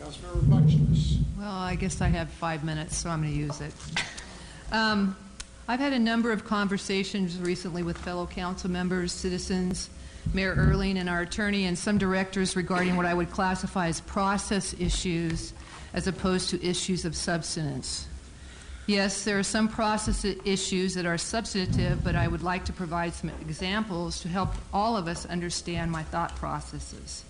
Councilmember Buckshnis. Well, I guess I have 5 minutes, so I'm going to use it. I've had a number of conversations recently with fellow council members, citizens, Mayor Erling, and our attorney, and some directors regarding what I would classify as process issues as opposed to issues of substance. Yes, there are some process issues that are substantive, but I would like to provide some examples to help all of us understand my thought processes.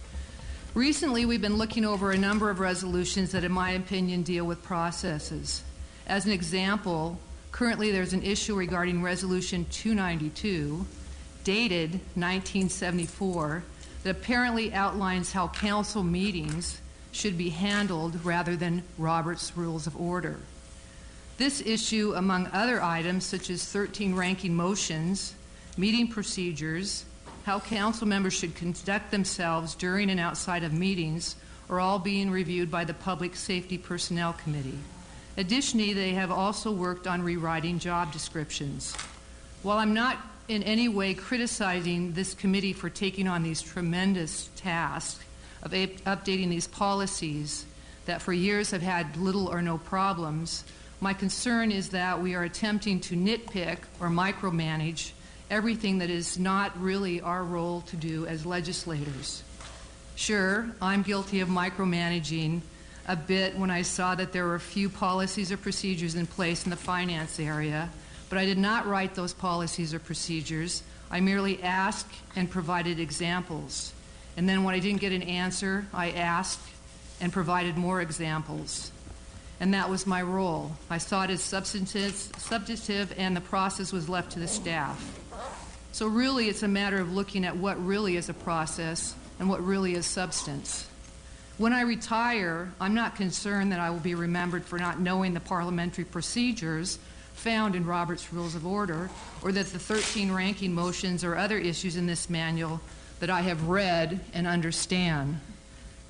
Recently, we've been looking over a number of resolutions that, in my opinion, deal with processes. As an example, currently there's an issue regarding Resolution 292, dated 1974, that apparently outlines how council meetings should be handled rather than Robert's Rules of Order. This issue, among other items such as 13 ranking motions, meeting procedures, how council members should conduct themselves during and outside of meetings, are all being reviewed by the Public Safety Personnel Committee. Additionally, they have also worked on rewriting job descriptions. While I'm not in any way criticizing this committee for taking on these tremendous tasks of updating these policies that for years have had little or no problems, my concern is that we are attempting to nitpick or micromanage everything that is not really our role to do as legislators. Sure, I'm guilty of micromanaging a bit when I saw that there were a few policies or procedures in place in the finance area, but I did not write those policies or procedures. I merely asked and provided examples. And then when I didn't get an answer, I asked and provided more examples. And that was my role. I saw it as substantive, and the process was left to the staff. So really, it's a matter of looking at what really is a process and what really is substance. When I retire, I'm not concerned that I will be remembered for not knowing the parliamentary procedures found in Robert's Rules of Order, or that the 13 ranking motions or other issues in this manual that I have read and understand.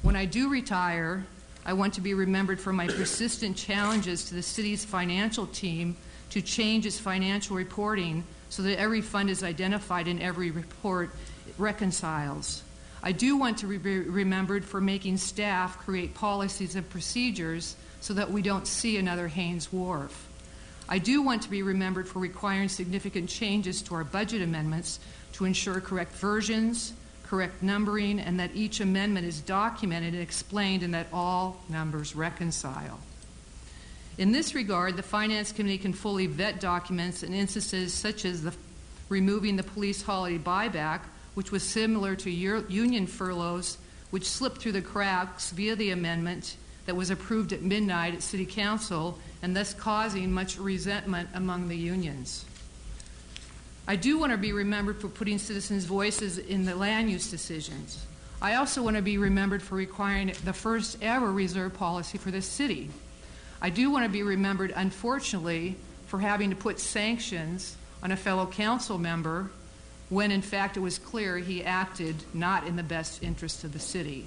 When I do retire, I want to be remembered for my persistent challenges to the city's financial team to change its financial reporting so that every fund is identified in every report reconciles. I do want to be remembered for making staff create policies and procedures so that we don't see another Haynes Wharf. I do want to be remembered for requiring significant changes to our budget amendments to ensure correct versions, correct numbering, and that each amendment is documented and explained and that all numbers reconcile. In this regard, the Finance Committee can fully vet documents in instances such as removing the police holiday buyback, which was similar to union furloughs, which slipped through the cracks via the amendment that was approved at midnight at City Council, and thus causing much resentment among the unions. I do want to be remembered for putting citizens' voices in the land use decisions. I also want to be remembered for requiring the first ever reserve policy for this city. I do want to be remembered, unfortunately, for having to put sanctions on a fellow council member when in fact it was clear he acted not in the best interest of the city.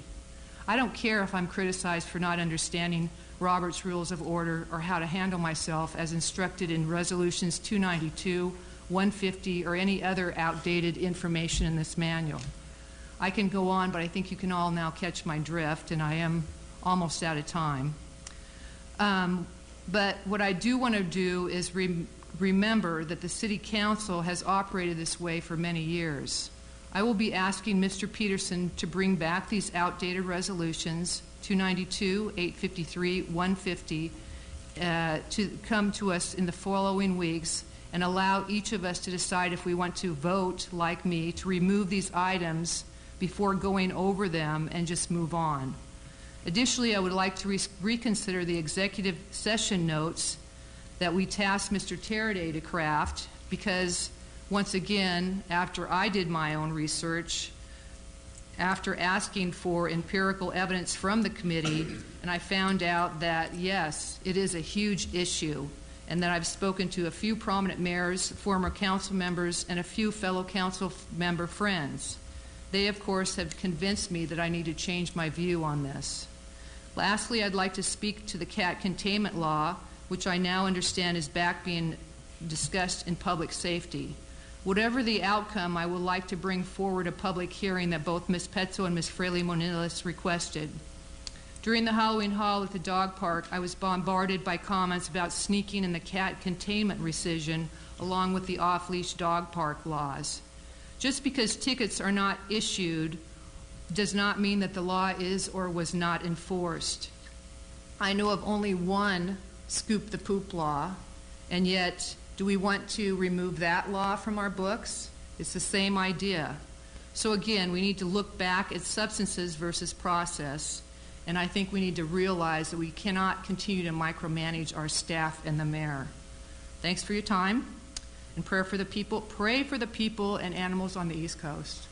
I don't care if I'm criticized for not understanding Robert's Rules of Order or how to handle myself as instructed in Resolutions 292, 150, or any other outdated information in this manual. I can go on, but I think you can all now catch my drift, and I am almost out of time. But what I do want to do is remember that the City Council has operated this way for many years. I will be asking Mr. Peterson to bring back these outdated resolutions, 292, 853, 150, to come to us in the following weeks and allow each of us to decide if we want to vote, like me, to remove these items before going over them and just move on. Additionally, I would like to reconsider the executive session notes that we tasked Mr. Teraday to craft, because once again, after I did my own research, after asking for empirical evidence from the committee, and I found out that yes, it is a huge issue, and that I've spoken to a few prominent mayors, former council members, and a few fellow council member friends. They, of course, have convinced me that I need to change my view on this. Lastly, I'd like to speak to the cat containment law, which I now understand is back being discussed in public safety. Whatever the outcome, I would like to bring forward a public hearing that both Ms. Petzo and Ms. Fraley-Monilis requested. During the Halloween haul at the dog park, I was bombarded by comments about sneaking in the cat containment rescission along with the off-leash dog park laws. Just because tickets are not issued does not mean that the law is or was not enforced. I know of only one scoop the poop law, and yet do we want to remove that law from our books? It's the same idea. So again, we need to look back at substances versus process. And I think we need to realize that we cannot continue to micromanage our staff and the mayor. Thanks for your time, and pray for the people and animals on the East Coast.